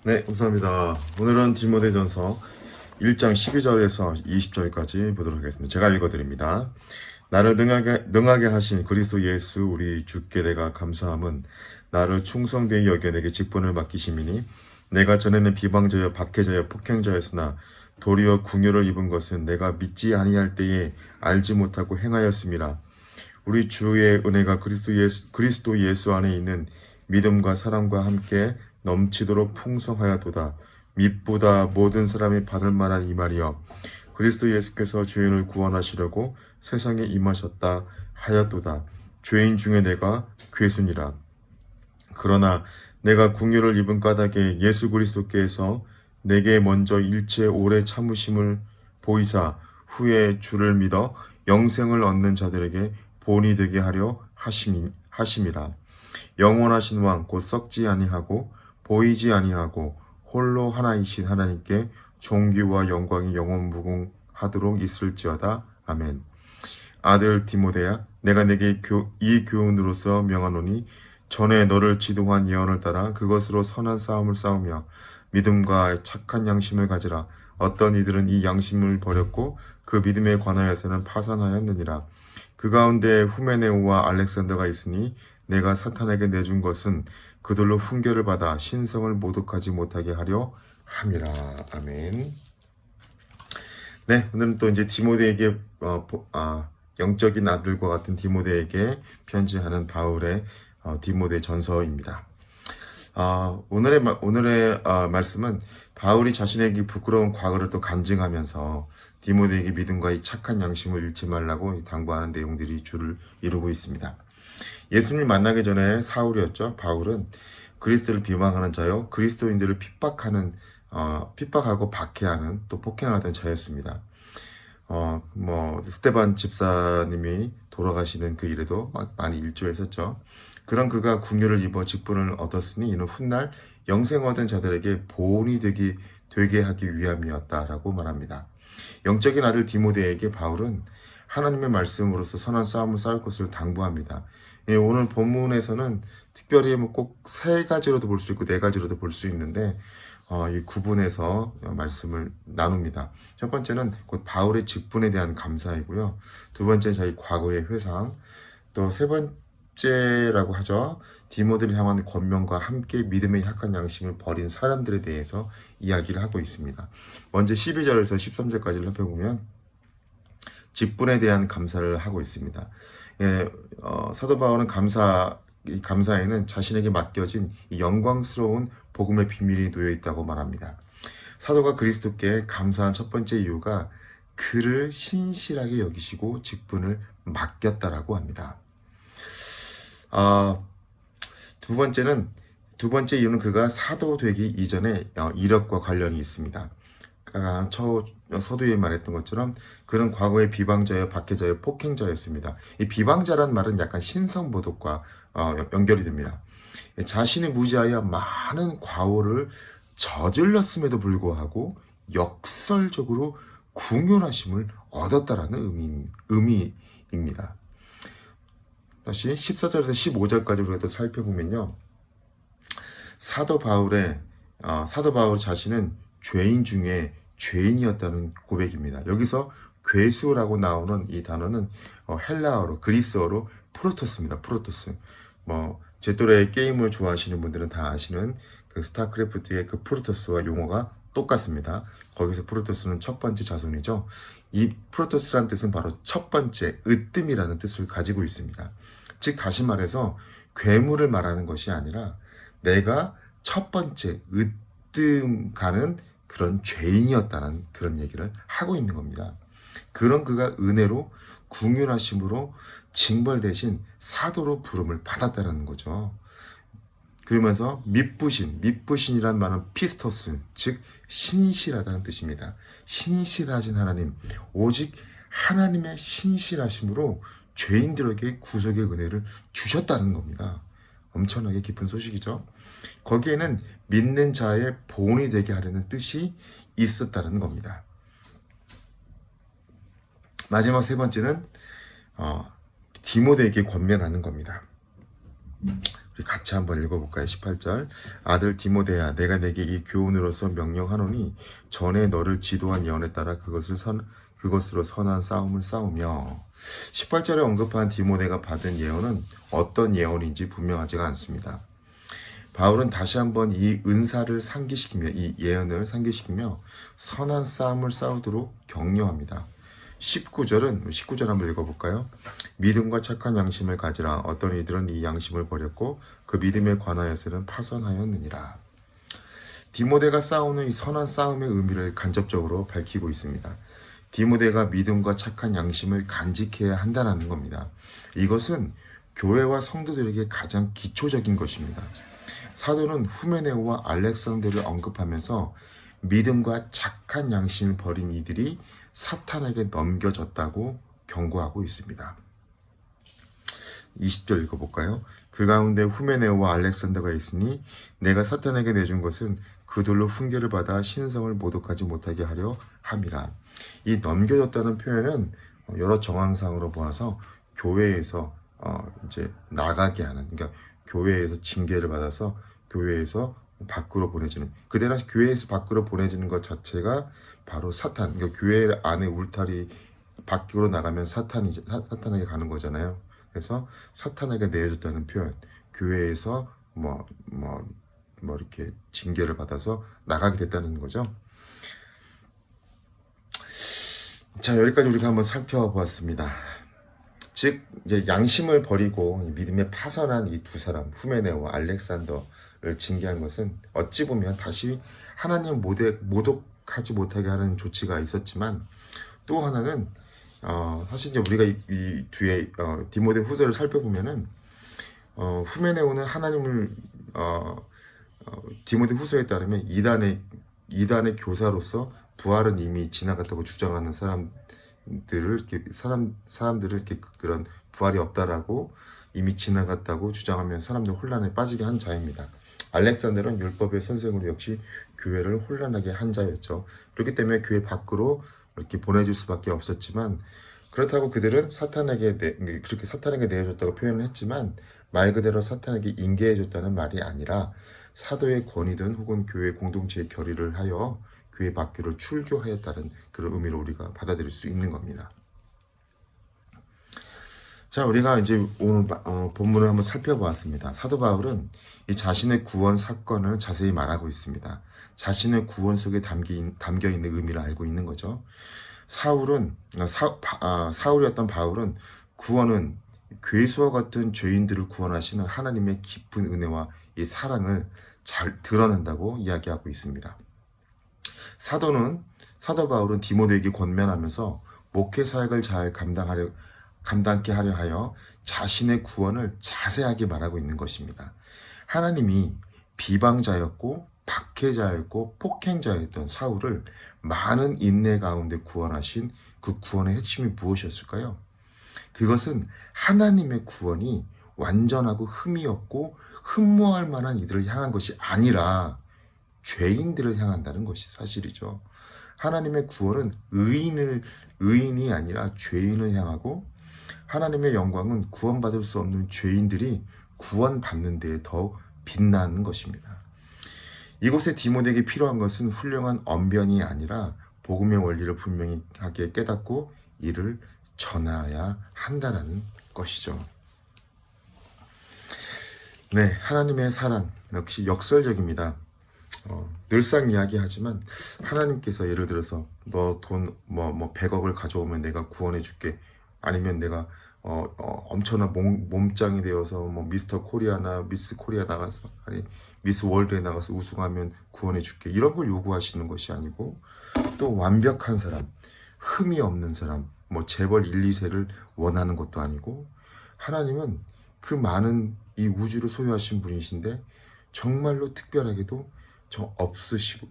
네, 감사합니다. 오늘은 디모데전서 1장 12절에서 20절까지 보도록 하겠습니다. 제가 읽어드립니다. 나를 능하게 하신 그리스도 예수 우리 주께 내가 감사함은 나를 충성되이 여겨 내게 직분을 맡기심이니 내가 전에는 비방자여 박해자여 폭행자였으나 도리어 궁유를 입은 것은 내가 믿지 아니할 때에 알지 못하고 행하였음이라. 우리 주의 은혜가 그리스도 예수 안에 있는 믿음과 사랑과 함께 넘치도록 풍성하여도다. 믿보다 모든 사람이 받을 만한 이 말이여. 그리스도 예수께서 죄인을 구원하시려고 세상에 임하셨다 하였도다. 죄인 중에 내가 괴순이라. 그러나 내가 궁유를 입은 까닭에 예수 그리스도께서 내게 먼저 일체 오래 참으심을 보이사 후에 주를 믿어 영생을 얻는 자들에게 본이 되게 하려 하심이라. 영원하신 왕 곧 썩지 아니하고 보이지 아니하고 홀로 하나이신 하나님께 존귀와 영광이 영원무궁하도록 있을지어다. 아멘. 아들 디모데야, 내가 내게 이 교훈으로서 명하노니 전에 너를 지도한 예언을 따라 그것으로 선한 싸움을 싸우며 믿음과 착한 양심을 가지라. 어떤 이들은 이 양심을 버렸고 그 믿음에 관하여서는 파산하였느니라. 그 가운데 후메네오와 알렉산더가 있으니 내가 사탄에게 내준 것은 그들로 훈계를 받아 신성을 모독하지 못하게 하려 함이라. 아멘. 네, 오늘은 또 이제 디모데에게 영적인 아들과 같은 디모데에게 편지하는 바울의 디모데 전서입니다. 오늘의 말씀은 바울이 자신에게 부끄러운 과거를 또 간증하면서 디모데에게 믿음과 이 착한 양심을 잃지 말라고 당부하는 내용들이 주를 이루고 있습니다. 예수님 만나기 전에 사울이었죠. 바울은 그리스도를 비방하는 자요, 그리스도인들을 핍박하고 박해하는 또 폭행하던 자였습니다. 스테반 집사님이 돌아가시는 그 일에도 많이 일조했었죠. 그런 그가 궁유를 입어 직분을 얻었으니 이는 훗날 영생 얻은 자들에게 보온이 되게 하기 위함이었다라고 말합니다. 영적인 아들 디모데에게 바울은 하나님의 말씀으로서 선한 싸움을 싸울 것을 당부합니다. 오늘 본문에서는 특별히 꼭 세 가지로도 볼 수 있고 네 가지로도 볼 수 있는데 이 구분해서 말씀을 나눕니다. 첫 번째는 곧 바울의 직분에 대한 감사이고요. 두 번째는 자기 과거의 회상, 또 세 번째라고 하죠. 디모데를 향한 권면과 함께 믿음의 약한 양심을 버린 사람들에 대해서 이야기를 하고 있습니다. 먼저 12절에서 13절까지를 살펴보면 직분에 대한 감사를 하고 있습니다. 사도 바울은 감사에는 자신에게 맡겨진 이 영광스러운 복음의 비밀이 놓여 있다고 말합니다. 사도가 그리스도께 감사한 첫 번째 이유가 그를 신실하게 여기시고 직분을 맡겼다라고 합니다. 두 번째 이유는 그가 사도 되기 이전에 이력과 관련이 있습니다. 서두에 말했던 것처럼 그는 과거의 비방자여 박해자여 폭행자였습니다. 이 비방자란 말은 약간 신성모독과 연결이 됩니다. 자신이 무지하여 많은 과오를 저질렀음에도 불구하고 역설적으로 궁휼하심을 얻었다라는 의미입니다. 다시 14절에서 15절까지 우리가 살펴보면요. 사도 바울 자신은 죄인 중에 죄인이었다는 고백입니다. 여기서 괴수라고 나오는 이 단어는 헬라어로 그리스어로 프로토스입니다. 프로토스. 제 또래 게임을 좋아하시는 분들은 다 아시는 그 스타크래프트의 그 프로토스와 용어가 똑같습니다. 거기서 프로토스는 첫 번째 자손이죠. 이 프로토스라는 뜻은 바로 첫 번째, 으뜸이라는 뜻을 가지고 있습니다. 즉 다시 말해서 괴물을 말하는 것이 아니라 내가 첫 번째 으뜸 가는 그런 죄인이었다는 그런 얘기를 하고 있는 겁니다. 그런 그가 은혜로 궁휼하심으로 징벌 대신 사도로 부름을 받았다는 거죠. 그러면서 믿부신이란 말은 피스토스, 즉 신실하다는 뜻입니다. 신실하신 하나님, 오직 하나님의 신실하심으로 죄인들에게 구속의 은혜를 주셨다는 겁니다. 엄청나게 깊은 소식이죠. 거기에는 믿는 자의 본이 되게 하려는 뜻이 있었다는 겁니다. 마지막 세 번째는 디모데에게 권면하는 겁니다. 우리 같이 한번 읽어볼까요? 18절. 아들 디모데야, 내가 내게 이 교훈으로서 명령하노니 전에 너를 지도한 예언에 따라 그것으로 선한 싸움을 싸우며. 18절에 언급한 디모데가 받은 예언은 어떤 예언인지 분명하지가 않습니다. 바울은 다시 한번 이 은사를 상기시키며, 이 예언을 상기시키며 선한 싸움을 싸우도록 격려합니다. 19절 한번 읽어볼까요? 믿음과 착한 양심을 가지라. 어떤 이들은 이 양심을 버렸고 그 믿음에 관하여서는 파선하였느니라. 디모데가 싸우는 이 선한 싸움의 의미를 간접적으로 밝히고 있습니다. 디모데가 믿음과 착한 양심을 간직해야 한다는 겁니다. 이것은 교회와 성도들에게 가장 기초적인 것입니다. 사도는 후메네오와 알렉산더를 언급하면서 믿음과 착한 양심을 버린 이들이 사탄에게 넘겨졌다고 경고하고 있습니다. 20절 읽어볼까요? 그 가운데 후메네오와 알렉산더가 있으니 내가 사탄에게 내준 것은 그들로 훈계를 받아 신성을 모독하지 못하게 하려 함이라. 이 넘겨졌다는 표현은 여러 정황상으로 보아서 교회에서 이제 나가게 하는, 그러니까 교회에서 징계를 받아서 교회에서 밖으로 보내지는, 그대나 교회에서 밖으로 보내지는 것 자체가 바로 사탄, 그러니까 교회 안에 울타리 밖으로 나가면 사탄에게 가는 거잖아요. 그래서 사탄에게 내어줬다는 표현, 교회에서 이렇게 징계를 받아서 나가게 됐다는 거죠. 자, 여기까지 우리가 한번 살펴보았습니다. 즉 이제 양심을 버리고 믿음에 파선한 이 두 사람, 후메네오와 알렉산더를 징계한 것은 어찌 보면 다시 하나님 모독하지 못하게 하는 조치가 있었지만, 또 하나는 사실 이제 우리가 이 뒤에 디모데 후서를 살펴보면은 후메네오는 하나님을 디모데 후서에 따르면 이단의 교사로서 부활은 이미 지나갔다고 주장하는 사람들을 이렇게 그런 부활이 없다라고 이미 지나갔다고 주장하면 사람들 혼란에 빠지게 한 자입니다. 알렉산더는 율법의 선생으로 역시 교회를 혼란하게 한 자였죠. 그렇기 때문에 교회 밖으로 이렇게 보내줄 수밖에 없었지만, 그렇다고 그들은 그렇게 사탄에게 내어줬다고 표현을 했지만 말 그대로 사탄에게 인계해줬다는 말이 아니라 사도의 권위든 혹은 교회 공동체의 결의를 하여 교회 밖으로 출교하였다는 그런 의미로 우리가 받아들일 수 있는 겁니다. 자, 우리가 이제 오늘 본문을 한번 살펴보았습니다. 사도 바울은 이 자신의 구원 사건을 자세히 말하고 있습니다. 자신의 구원 속에 담겨 있는 의미를 알고 있는 거죠. 사울이었던 바울은 구원은 괴수와 같은 죄인들을 구원하시는 하나님의 깊은 은혜와 이 사랑을 잘 드러낸다고 이야기하고 있습니다. 사도 바울은 디모데에게 권면하면서 목회 사역을 잘 감당케 하려 하여 자신의 구원을 자세하게 말하고 있는 것입니다. 하나님이 비방자였고 박해자였고 폭행자였던 사울을 많은 인내 가운데 구원하신 그 구원의 핵심이 무엇이었을까요? 그것은 하나님의 구원이 완전하고 흠이 없고 흠모할 만한 이들을 향한 것이 아니라 죄인들을 향한다는 것이 사실이죠. 하나님의 구원은 의인이 아니라 죄인을 향하고, 하나님의 영광은 구원받을 수 없는 죄인들이 구원받는 데에 더 빛나는 것입니다. 이곳에 디모데에게 필요한 것은 훌륭한 언변이 아니라 복음의 원리를 분명히 하게 깨닫고 이를 전해야 한다는 것이죠. 네, 하나님의 사랑 역시 역설적입니다. 늘상 이야기하지만 하나님께서 예를 들어서 너 돈 100억을 가져오면 내가 구원해 줄게, 아니면 내가 엄청난 몸짱이 되어서 미스터 코리아나 미스 코리아 나가서, 아니 미스 월드에 나가서 우승하면 구원해 줄게, 이런 걸 요구하시는 것이 아니고, 또 완벽한 사람, 흠이 없는 사람, 재벌 1, 2세를 원하는 것도 아니고, 하나님은 그 많은 이 우주를 소유하신 분이신데 정말로 특별하게도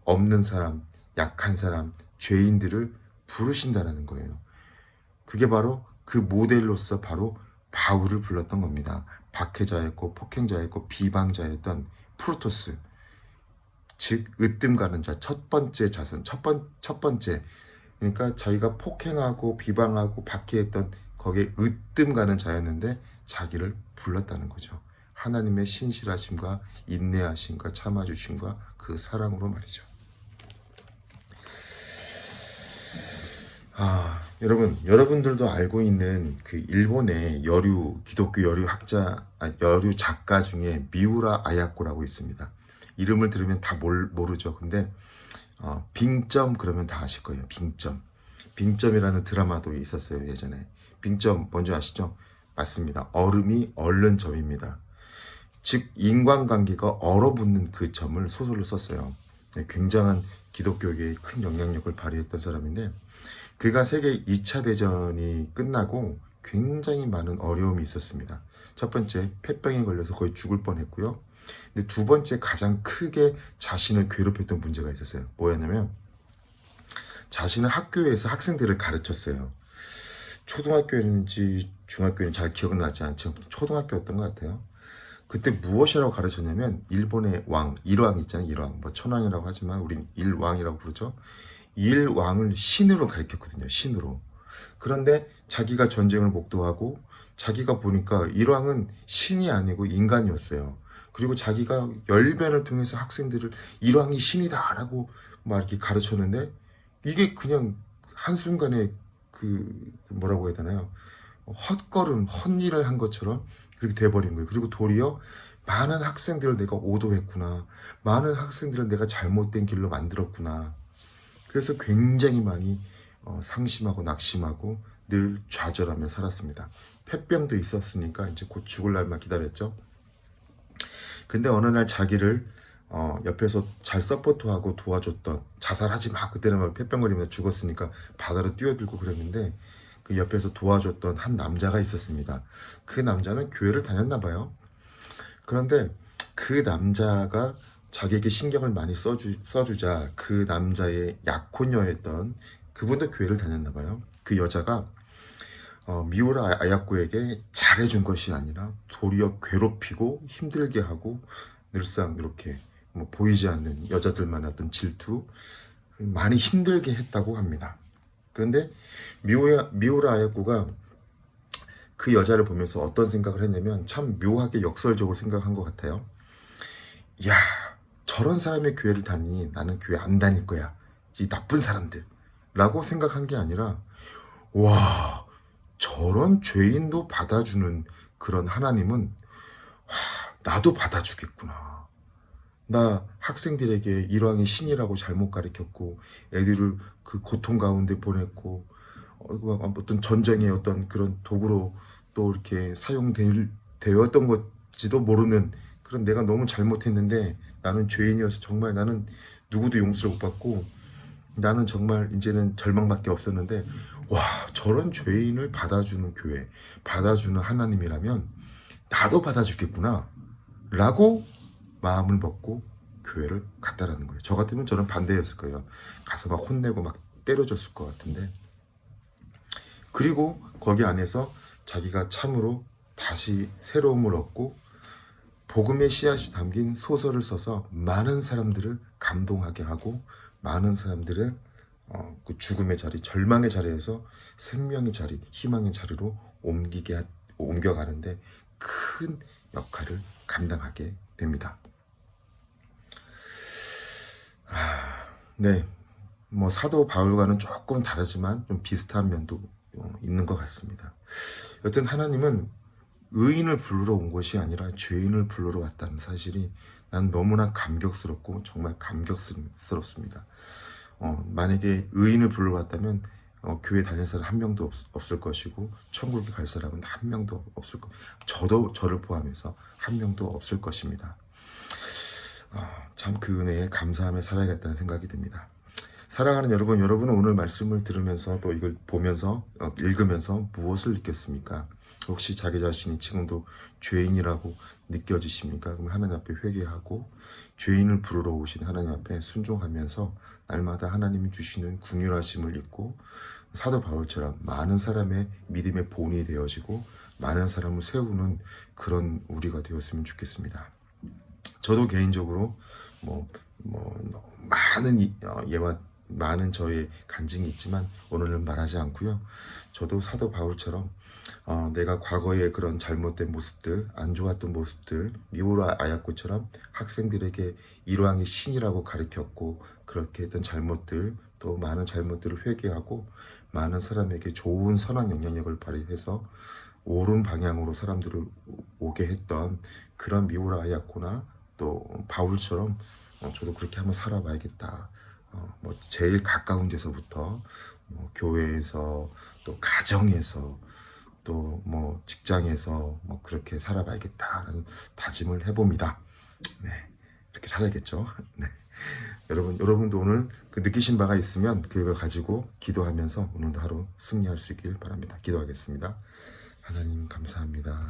없는 사람, 약한 사람, 죄인들을 부르신다는 거예요. 그게 바로 그 모델로서 바로 바울을 불렀던 겁니다. 박해자였고 폭행자였고 비방자였던 프로토스, 즉 으뜸 가는 자, 첫 번째 자손, 첫 번째, 그러니까 자기가 폭행하고 비방하고 박해했던 거기에 으뜸 가는 자였는데 자기를 불렀다는 거죠. 하나님의 신실하심과 인내하심과 참아주심과 그 사랑으로 말이죠. 여러분들도 알고 있는 그 일본의 기독교 여류 학자, 여류 작가 중에 미우라 아야코라고 있습니다. 이름을 들으면 다 모르죠. 근데 빙점 그러면 다 아실 거예요. 빙점이라는 드라마도 있었어요, 예전에. 빙점 뭔지 아시죠? 맞습니다. 얼음이 얼른 점입니다. 즉 인간관계가 얼어붙는 그 점을 소설로 썼어요. 굉장한 기독교계에 큰 영향력을 발휘했던 사람인데, 그가 세계 2차 대전이 끝나고 굉장히 많은 어려움이 있었습니다. 첫 번째, 폐병에 걸려서 거의 죽을 뻔했고요. 근데 두 번째, 가장 크게 자신을 괴롭혔던 문제가 있었어요. 뭐였냐면, 자신은 학교에서 학생들을 가르쳤어요. 초등학교였는지 중학교는 잘 기억은 나지 않지만 초등학교였던 것 같아요. 그때 무엇이라고 가르쳤냐면, 일본의 왕, 일왕 있잖아요. 일왕, 뭐 천왕이라고 하지만 우린 일왕이라고 부르죠. 일왕을 신으로 가르쳤거든요. 신으로. 그런데 자기가 전쟁을 목도하고 자기가 보니까 일왕은 신이 아니고 인간이었어요. 그리고 자기가 열변을 통해서 학생들을 일왕이 신이다라고 막 이렇게 가르쳤는데, 이게 그냥 한순간에 뭐라고 해야 되나요? 헛일을 한 것처럼 그렇게 돼버린 거예요. 그리고 도리어 많은 학생들을 내가 오도했구나. 많은 학생들을 내가 잘못된 길로 만들었구나. 그래서 굉장히 많이 상심하고 낙심하고 늘 좌절하며 살았습니다. 폐병도 있었으니까 이제 곧 죽을 날만 기다렸죠. 근데 어느 날 자기를 옆에서 잘 서포트하고 도와줬던, 자살하지 마, 그때는 막 폐병거리면서 죽었으니까 바다로 뛰어들고 그랬는데, 그 옆에서 도와줬던 한 남자가 있었습니다. 그 남자는 교회를 다녔나 봐요. 그런데 그 남자가 자기에게 신경을 많이 써주자 그 남자의 약혼녀였던 그분도 교회를 다녔나 봐요. 그 여자가 미우라 아야코에게 잘해준 것이 아니라 도리어 괴롭히고 힘들게 하고, 늘상 이렇게 뭐 보이지 않는 여자들만의 어떤 질투, 많이 힘들게 했다고 합니다. 그런데 미우라 아야코가 그 여자를 보면서 어떤 생각을 했냐면, 참 묘하게 역설적으로 생각한 것 같아요. 야, 저런 사람의 교회를 다니니 나는 교회 안 다닐 거야, 이 나쁜 사람들 라고 생각한 게 아니라, 와, 저런 죄인도 받아주는 그런 하나님은 나도 받아주겠구나. 나 학생들에게 일왕의 신이라고 잘못 가르쳤고 애들을 그 고통 가운데 보냈고, 어떤 전쟁의 어떤 그런 도구로 또 이렇게 사용되었던 것지도 모르는 그런 내가 너무 잘못했는데, 나는 죄인이어서 정말 나는 누구도 용서를 못 받고 나는 정말 이제는 절망밖에 없었는데, 와, 저런 죄인을 받아주는 교회, 받아주는 하나님이라면 나도 받아주겠구나 라고 마음을 먹고 교회를 갔다라는 거예요. 저 같으면 저는 반대였을 거예요. 가서 막 혼내고 막 때려줬을 것 같은데, 그리고 거기 안에서 자기가 참으로 다시 새로움을 얻고 복음의 씨앗이 담긴 소설을 써서 많은 사람들을 감동하게 하고, 많은 사람들의 그 죽음의 자리, 절망의 자리에서 생명의 자리, 희망의 자리로 옮겨가는데 큰 역할을 감당하게 됩니다. 네, 뭐 사도 바울과는 조금 다르지만 좀 비슷한 면도 있는 것 같습니다. 여튼 하나님은 의인을 부르러 온 것이 아니라 죄인을 부르러 왔다는 사실이 난 너무나 감격스럽고 정말 감격스럽습니다. 만약에 의인을 부르러 왔다면 교회 다닐 사람 한 명도 없을 것이고, 천국에 갈 사람은 한 명도 없을 것, 저를 포함해서 한 명도 없을 것입니다. 참 그 은혜에 감사하며 살아야겠다는 생각이 듭니다. 사랑하는 여러분은 오늘 말씀을 들으면서 또 이걸 보면서 읽으면서 무엇을 느꼈습니까? 혹시 자기 자신이 지금도 죄인이라고 느껴지십니까? 그럼 하나님 앞에 회개하고 죄인을 부르러 오신 하나님 앞에 순종하면서 날마다 하나님이 주시는 긍휼하심을 잊고 사도 바울처럼 많은 사람의 믿음의 본이 되어지고 많은 사람을 세우는 그런 우리가 되었으면 좋겠습니다. 저도 개인적으로 많은 예와 많은 저의 간증이 있지만 오늘은 말하지 않고요. 저도 사도 바울처럼 내가 과거의 그런 잘못된 모습들, 안 좋았던 모습들, 미우라 아야코처럼 학생들에게 일왕의 신이라고 가르쳤고 그렇게 했던 잘못들, 또 많은 잘못들을 회개하고 많은 사람에게 좋은 선한 영향력을 발휘해서 옳은 방향으로 사람들을 오게 했던 그런 미우라 아야코나 또 바울처럼 저도 그렇게 한번 살아봐야겠다. 뭐 제일 가까운 데서부터 교회에서 또 가정에서 또 뭐 직장에서 뭐 그렇게 살아봐야겠다는 다짐을 해봅니다. 네, 이렇게 살아야겠죠. 네. 여러분도 오늘 그 느끼신 바가 있으면 그걸 가지고 기도하면서 오늘도 하루 승리할 수 있길 바랍니다. 기도하겠습니다. 하나님 감사합니다.